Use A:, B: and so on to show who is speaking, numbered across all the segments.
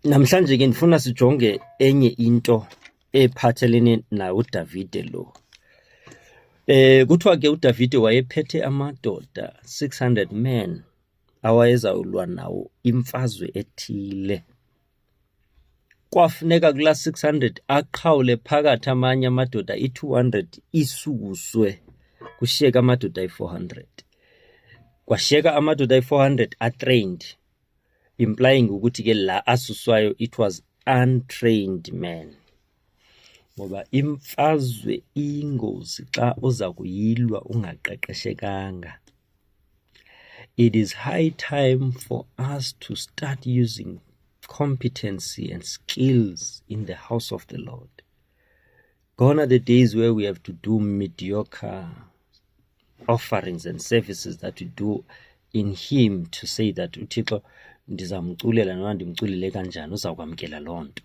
A: Namhlanje ke ndifuna sijonge enye into ephathelene na uDavide lo. Kuthiwa ke uDavide wayephethe amadoda 600 men awayezawulwa nawo imfazwe ethile. Kwafuneka kula 600 aqhawule phakathi amanye amadoda i200 isuswe kushiyeka amadoda i400. Kwashiyeka amadoda i400 atrained, implying ukuthi ke la asuswayo it was untrained men. Ngoba imfazwe ingozi xa uza kuyilwa ungaqeqeshekanga. It is high time for us to start using competency and skills in the house of the Lord. Gone are the days where we have to do mediocre offerings and services that we do in Him to say that uThixo ndizamculela noma ndimculile kanjani uzakwamkela lonto.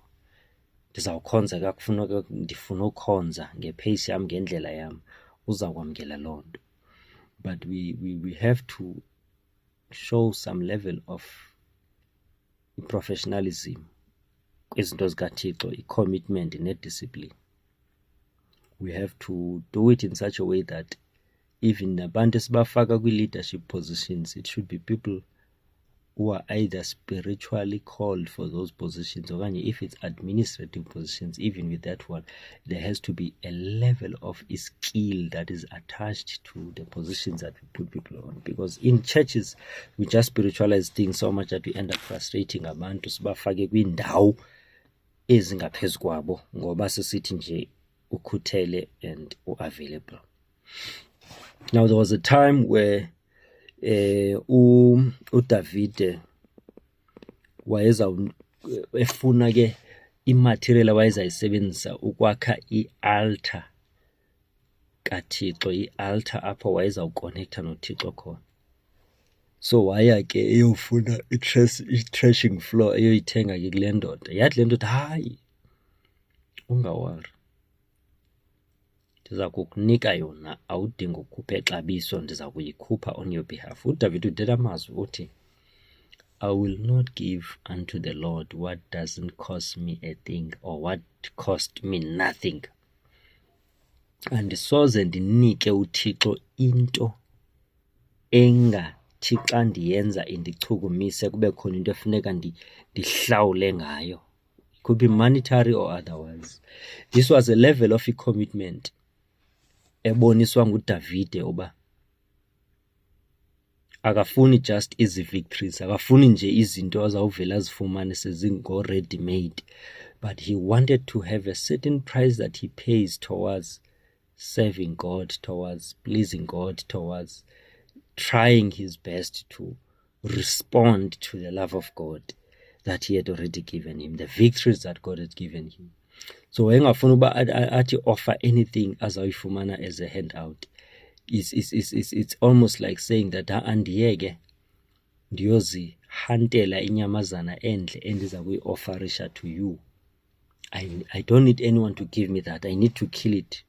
A: Ndizawukhonza kakufuna ndifuna ukhonza ngepace yami ngendlela yami uzakwamkela lonto. But we have to show some level of professionalism kwizinto zikaThixo, i-commitment ne-discipline. We have to do it in such a way that even abantu esibafaka kwi-leadership positions, it should be people who are either spiritually called for those positions, or if it's administrative positions, even with that one, there has to be a level of skill that is attached to the positions that we put people on. Because in churches, we just spiritualize things so much that we end up frustrating abantu sibafake kwindawo ezingaphezu kwabo ngoba sisithi nje ukhuthele and available. Now there was a time where uDavide wayeza efuna ke imaterial awayezayisebenzisa ukwakha ialtar kaThixo, ialtar apho wayezawuconnecta noThixo khona. So waya ke eyofuna i-threshing floor eyoyithenga ke kule ndoda. Yathi le ndoda, hayi ungawari, ndiza kukunika yona, awudinga ukhupha exabiso, ndiza kuyikhupha on your behalf. uDavide udela amazwi uthi, I will not give unto the Lord what doesn't cost me a thing, or what cost me nothing. Andisoze ndinike uThixo into engathi xa ndiyenza indichukumise kube khona into efuneka ndihlawule ngayo. It could be monetary or otherwise. This was a level of commitment eboniswa nguDavide oba akafuni just easy victories, akafuni nje izinto azawuvela azifumane sezingo ready made, but he wanted to have a certain price that he pays towards serving God, towards pleasing God, towards trying his best to respond to the love of God that he had already given him, the victories that God had given him. So engafuna uba athi offer anything azawuyifumana as a handout. It's almost like saying that andiyeke ndiyozihantela inyamazana endle endiza kuyi-offerisha to you. I don't need anyone to give me that. I need to kill it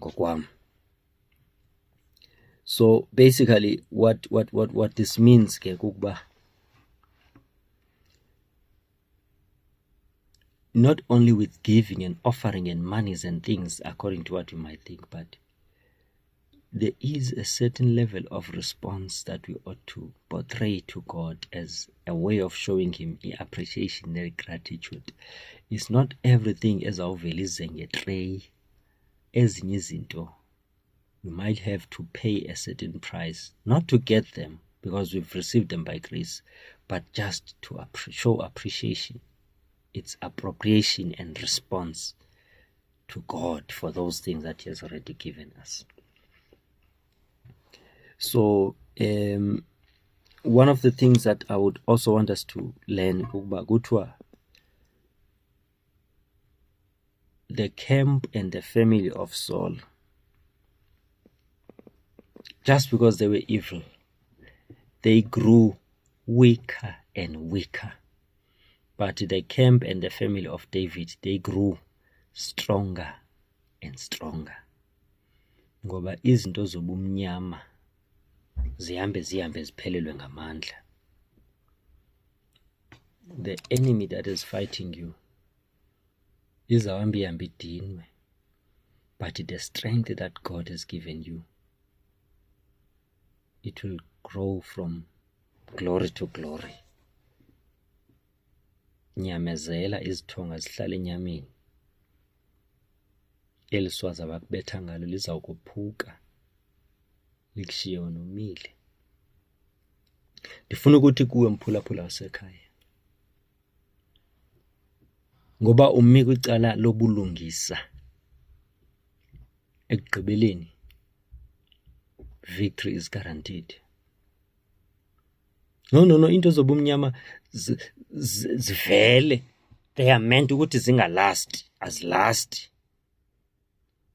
A: ngokwam. So basically what this means ke kukuba not only with giving and offering and monies and things according to what you might think, but there is a certain level of response that we ought to portray to God as a way of showing him appreciation and gratitude. It's not everything as awuvelize ngetray. Ezinye izinto we might have to pay a certain price, not to get them because we've received them by grace, but just to show appreciation. It's appropriation and response to God for those things that he has already given us. So one of the things that I would also want us to learn, the camp and the family of Saul, just because they were evil, they grew weaker and weaker. But the camp and the family of David, they grew stronger and stronger. Ngoba izinto zobumnyama zihambe ziphelelwe ngamandla. the enemy that is fighting you izawuhamba ihambe idinwe, but the strength that God has given you, it will grow from glory to glory. Nyamezela izithonga zihlala enyameni, eliswazi abakubetha ngalo lizawukuphuka likushiye wena umile. Ndifuna ukuthi kuwe mphulaphula wasekhaya, ngoba umi kwicala lobulungisa, ekugqibeleni victory is guaranteed. No, into zobumnyama zivele, they are meant ukuthi zingalast, azilast.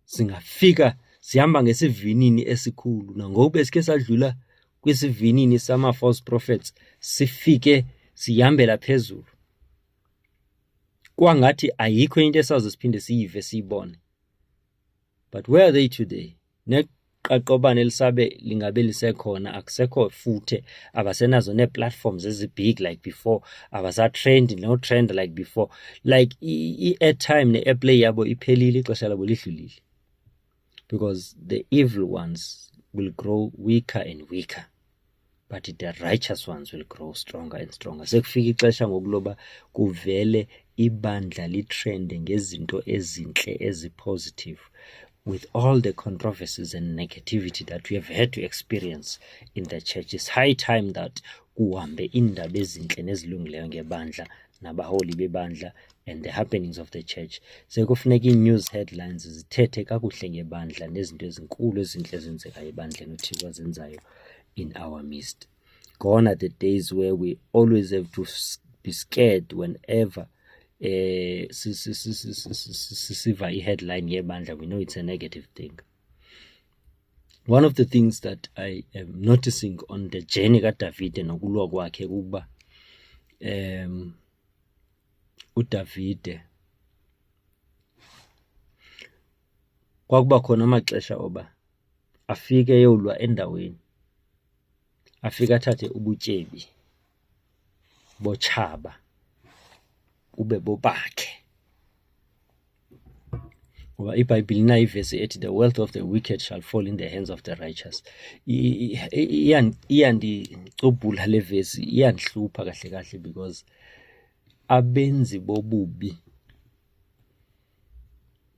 A: Singafika sihamba ngesivinini esikhulu, nangoku besike sadlula kwisivinini sama false prophets, sifike sihambela phezulu. Kwangathi ayikho into esazo siphinde siyive siyibone. But where are they today? Neqaqobane elisabe lingabe lisekhona, akusekho futhe, abasenazo ne-platforms ezibig like before, abasatrend no trend like before. Like i-airtime ne-airplay yabo iphelile, ixesha labo lidlulile. Because the evil ones will grow weaker and weaker, but the righteous ones will grow stronger and stronger. Sekufika ixesha ngokuloba kuvele ibandla litrende ngezinto ezinhle ezipositive, with all the controversies and negativity that we have had to experience in the church. It's high time that kuhambe indaba ezinhle nezilungileyo ngebandla nabaholi bebandla and the happenings of the church. Sekufuneka i-news headlines zithethe kakuhle ngebandla nezinto ezinkulu ezinhle ezenzeka ebandleni uThixo azenzayo in our midst. Gone are the days where we always have to be scared whenever siva i-headline yebandla. We know it's a negative thing. One of the things that I am noticing on the journey kaDavide nokulwa kwakhe kuba uDavide kwakuba khona amaxesha oba afike eyolwa endaweni, afika athathe ubutyebi bochaba ube bobakhe. Ngoba iBhayibhile inayo ivesi ethi the wealth of the wicked shall fall in the hands of the righteous. Iyandicubhula le vesi, iyandihlupha kahle kahle, because abenzi bobubi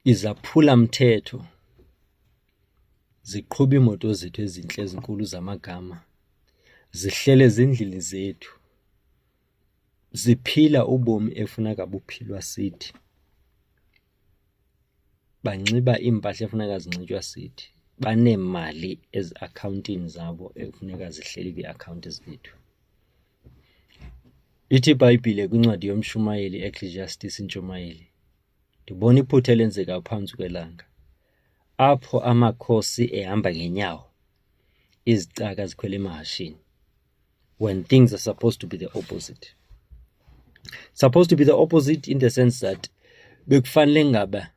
A: izaphula mthetho, ziqhuba imoto zethu ezinhle ezinkulu zamagama, zihlele ezindlini zethu, ziphila ubomi efuneka buphilwa sithi, banxiba impahla efuneka zinxitywa sithi, banemali ezi-accountini zabo efuneka zihleli kwi-account zethu. Ithi iBhayibhile kwincwadi yomshumayeli, Ecclesiastes intshumayeli, ndibona iphutha elenzeka phantsi kwelanga, apho amakhosi ehamba ngenyawo, izicaka zikhwele emahashini, when things are supposed to be the opposite. Supposed to be the opposite in the sense that bekufanele ngaba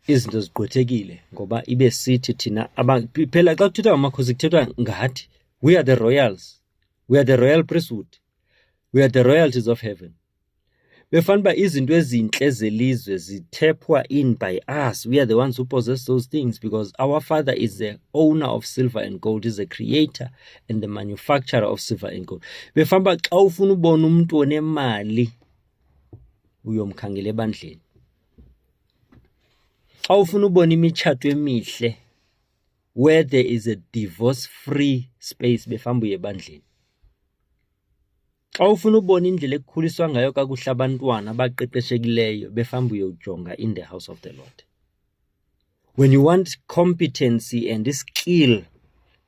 A: izinto zigqwethekile, ngoba ibe sithi thina phela xa kuthethwa ngamakhosi kuthethwa ngathi we are the royals, we are the royal priesthood, we are the royalties of heaven. Befanele izinto ezinhle zelizwe zithepwa in by us. We are the ones who possess those things, because our Father is the owner of silver and gold, is the creator and the manufacturer of silver and gold. Befanele xa ufuna ubona umuntu onemali uyomkhangela ebandleni. Xa ufuna ubona imitshato emihle where there is a divorce free space, befanele uye ebandleni. Xa ufuna ubona indlela ekukhuliswa ngayo kakuhle abantwana abaqeqeshekileyo, befanele uyojonga in the house of the Lord. When you want competency and skill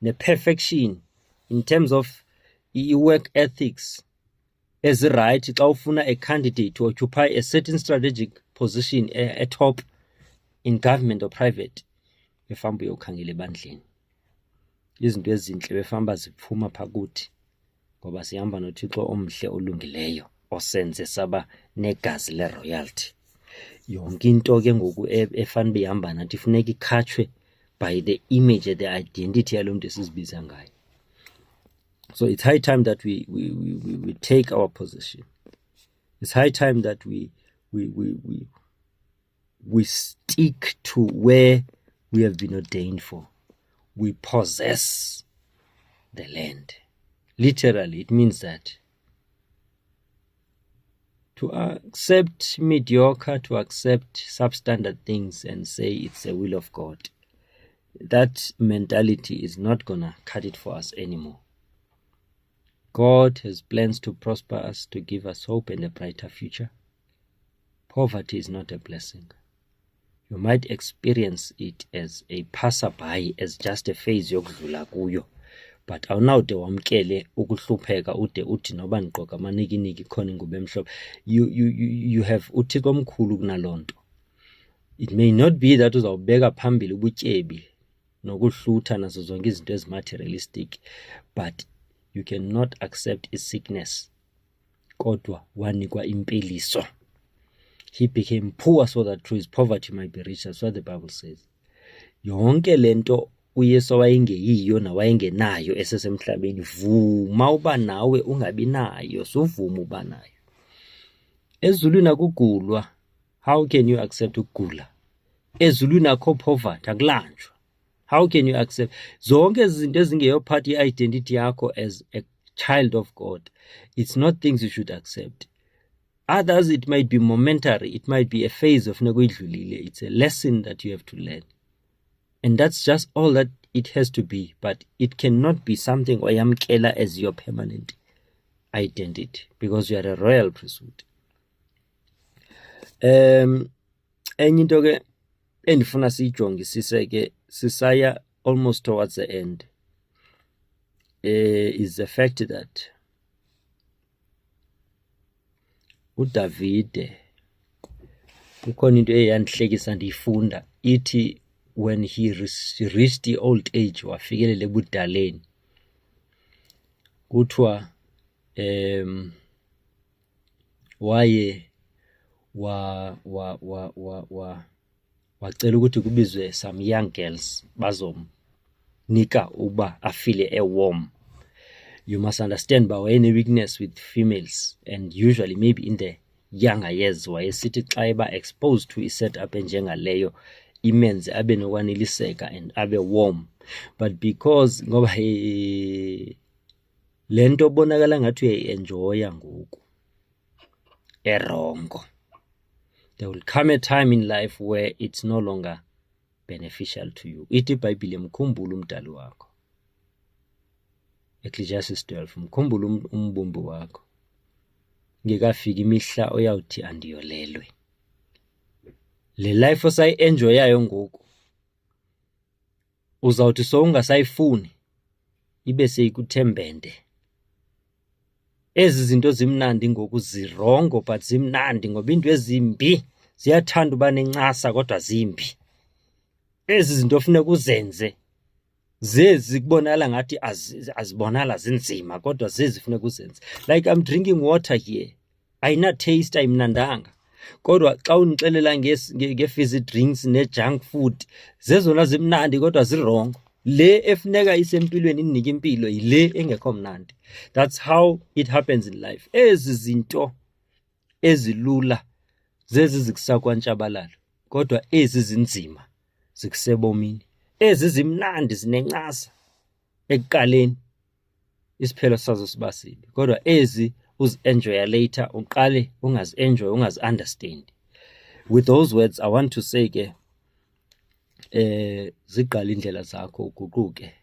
A: ne perfection in terms of work ethics as right, xa ufuna a candidate to occupy a certain strategic position at top in government or private, befanele uyokhangela ebandleni. Izinto ezinhle befanele ziphuma phakuthi, ngoba sihamba noThixo omhle olungileyo osenze saba negazi le-royalty. Yonke into ke ngoku efanele ihamba nathi ifuneka ikhatshwe by the image, the identity yalo muntu esizibiza ngayo. So it's high time that we take our position. It's high time that we stick to where we have been ordained for. We possess the land. Literally, it means that to accept mediocre, to accept substandard things and say it's the will of God, that mentality is not going to cut it for us anymore. God has plans to prosper us, to give us hope and a brighter future. Poverty is not a blessing. You might experience it as a passerby, as just a phase yokudlula kuyo, but awunawude wamkele ukuhlupheka ude uthi noba nigqoka amanikiniki khona ingubo emhlophe. You have uThixo omkhulu kunalonto. It may not be that uzawubeka phambili ubutyebi nokuhlutha nazo zonke izinto ezimaterialistic, but you cannot accept a sickness. Kodwa wanikwa impiliso. He became poor so that through his poverty might be rich. That's what the Bible says. Yonke lento uYesu wayengeyiyo nawayengenayo esesemhlabeni, vuma uba nawe ungabi nayo, suvuma uba nayo. Ezulwini akugulwa. How can you accept ukugula? Ezulwini akho poverty, akulanjwa. How can you accept zonke izinto ezingeyo part ye-identity yakho as a child of God? It's not things you should accept. Others, it might be momentary. It might be a phase of nekuyidlulile. It's a lesson that you have to learn. And that's just all that it has to be. But it cannot be something oyamkela as your permanent identity, because you are a royal priesthood. Enye into ke endifuna siyijongisise ke sisaya almost towards the end is the fact that uDavide, kukhona into eyandihlekisa ndiyifunda ithi when he reached the old age, wafikelela ebudaleni, kuthiwa waye wacela ukuthi kubizwe some young girls bazomnika uba afile warm. You must understand ba wayene weakness with females, and usually maybe in the younger years wayesithi xa eba exposed to i-setup enjengaleyo imenze abe nokwaneliseka and abe warm. But because ngoba lento bonakala ngathi uyayi-enjoya ngoku erongo, there will come a time in life where it's no longer beneficial to you. Ithi iBhayibhile mkhumbule umdali wakho. Ecclesiastes 12, mkhumbule umbumbi wakho ngekafika imihla oyawuthi andiyolelwe. Le life osayi-enjoyayo ngoku uzawuthi sowungasayifuni ibe seyikuthembende. Ezi zinto zimnandi ngoku zirongo, but zimnandi ngoba into ezimbi ziyathanda uba nencasa kodwa zimbi. Ezi zinto funeka uzenze zezi kubonakala ngathi azibonakala zinzima kodwa zezi funeka uzenze. Like I'm drinking water here, ayina taste, ayimnandanga, kodwa xa unixelela nge-fizzy drinks ne-junk food, zezona zimnandi kodwa zirongo. Le efuneka isempilweni inike impilo yile engekho mnandi. That's how it happens in life. Ezi zinto ezilula zezi zikusakwantshabalala, kodwa ezi zinzima zikusebomini. Ezi zimnandi zinencasa ekuqaleni, isiphelo sazo siba sibi, kodwa ezi uzi-enjoya later uqale ungazi-enjoy, ungazi-understand. With those words, I want to say ke ziqala indlela zakho uguquke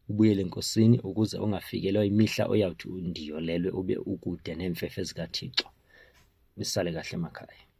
A: ubuyele enkosini ukuze ungafikelwa imihla oyawuthi ndiyolelwe ube ukude neemfefe zikaThixo. Nisale kahle emakhaya.